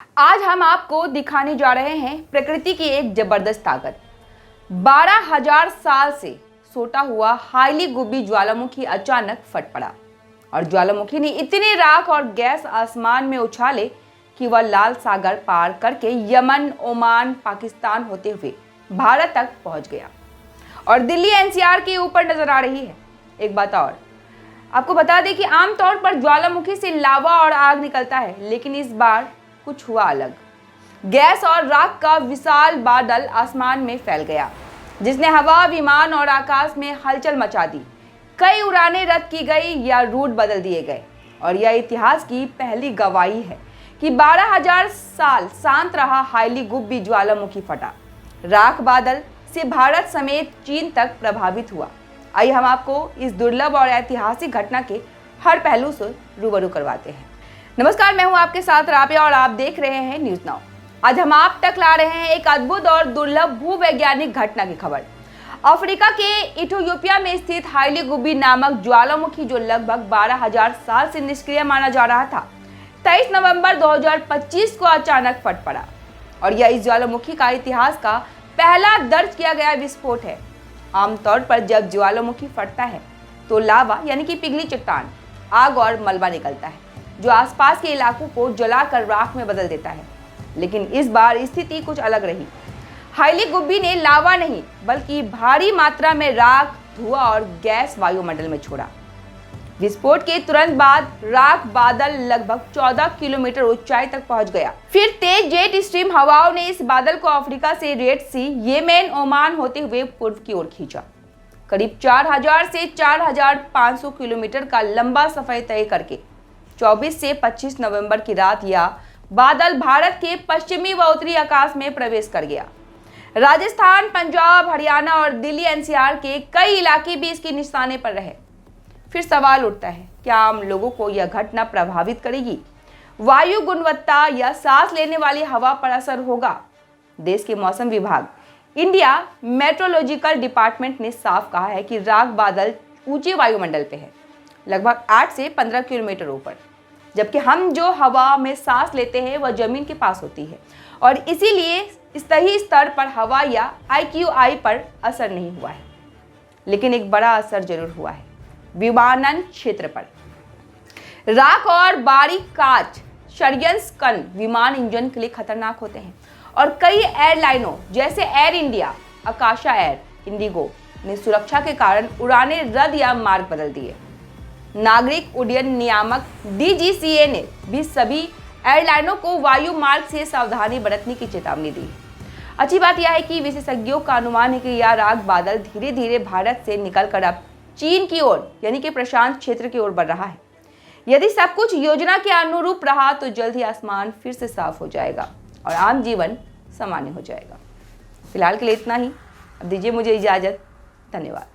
आज हम आपको दिखाने जा रहे हैं प्रकृति की एक जबरदस्त ताकत। 12,000 साल से सोता हुआ हाईली गुब्बी ज्वालामुखी अचानक फट पड़ा और ज्वालामुखी ने इतनी राख और गैस आसमान में उछाले कि वह लाल सागर पार करके यमन, ओमान, पाकिस्तान होते हुए भारत तक पहुंच गया और दिल्ली एनसीआर के ऊपर नजर आ रही है। एक बात और आपको बता दें कि आमतौर पर ज्वालामुखी से लावा और आग निकलता है, लेकिन इस बार कुछ हुआ अलग। गैस और राख का विशाल बादल आसमान में फैल गया, जिसने हवा, विमान और आकाश में हलचल मचा दी। कई उड़ानें रद्द की गई या रूट बदल दिए गए और यह इतिहास की पहली गवाही है कि 12,000 साल शांत रहा हाईली गुब्बी ज्वालामुखी फटा। राख बादल से भारत समेत चीन तक प्रभावित हुआ। आइए हम आपको इस दुर्लभ और ऐतिहासिक घटना के हर पहलू से रूबरू करवाते हैं। नमस्कार, मैं हूं आपके साथ राबिया और आप देख रहे हैं न्यूज नाउ। आज हम आप तक ला रहे हैं एक अद्भुत और दुर्लभ भूवैज्ञानिक घटना की खबर। अफ्रीका के इथियोपिया में स्थित हाईली गुब्बी नामक ज्वालामुखी, जो लगभग 12,000 साल से निष्क्रिय माना जा रहा था, 23 नवंबर 2025 को अचानक फट पड़ा और यह इस ज्वालामुखी का इतिहास का पहला दर्ज किया गया विस्फोट है। आमतौर पर जब ज्वालामुखी फटता है तो लावा यानी कि पिघली चट्टान, आग और मलबा निकलता है, जो आसपास के इलाकों को जलाकर राख में बदल देता है। लेकिन इस बार स्थिति कुछ अलग रही। हाईली गुब्बी ने लावा नहीं बल्कि भारी मात्रा में राख, धुआं और गैस वायुमंडल में छोड़ा। विस्फोट के तुरंत बाद राख बादल लगभग 14 किलोमीटर ऊंचाई तक पहुंच गया। फिर तेज जेट स्ट्रीम हवाओं ने इस बादल को अफ्रीका से रेड सी, येमेन, ओमान होते हुए पूर्व की ओर खींचा। करीब 4,000 से 4,500 किलोमीटर का लंबा सफर तय करके 24 से 25 नवंबर की रात यह बादल भारत के पश्चिमी व उत्तरी आकाश में प्रवेश कर गया। राजस्थान, पंजाब, हरियाणा और दिल्ली एनसीआर के कई इलाके भी इसके निशाने पर रहे। फिर सवाल उठता है, क्या आम लोगों को यह घटना प्रभावित करेगी? वायु गुणवत्ता या सांस लेने वाली हवा पर असर होगा? देश के मौसम विभाग, इंडिया मेट्रोलॉजिकल डिपार्टमेंट ने साफ कहा है कि राख बादल ऊंचे वायुमंडल पे है, लगभग 8 से 15 किलोमीटर ऊपर, जबकि हम जो हवा में सांस लेते हैं वह जमीन के पास होती है और इसीलिए सही स्तर पर हवा या IQI पर असर नहीं हुआ है। लेकिन एक बड़ा असर जरूर हुआ है विमानन क्षेत्र पर। राख और बारीक कांच, षड्यंत्र कण विमान इंजन के लिए खतरनाक होते हैं और कई एयरलाइनों जैसे एयर इंडिया, आकाशा एयर, इंडिगो ने सुरक्षा के कारण उड़ानें रद्द या मार्ग बदल दिए। नागरिक उड्डयन नियामक DGCA ने भी सभी एयरलाइनों को वायु मार्ग से सावधानी बरतने की चेतावनी दी। अच्छी बात यह है कि विशेषज्ञों का अनुमान है कि यह राख बादल धीरे धीरे भारत से निकलकर अब चीन की ओर यानी कि प्रशांत क्षेत्र की ओर बढ़ रहा है। यदि सब कुछ योजना के अनुरूप रहा तो जल्द ही आसमान फिर से साफ हो जाएगा और आम जीवन सामान्य हो जाएगा। फिलहाल के लिए इतना ही। अब दीजिए मुझे इजाजत। धन्यवाद।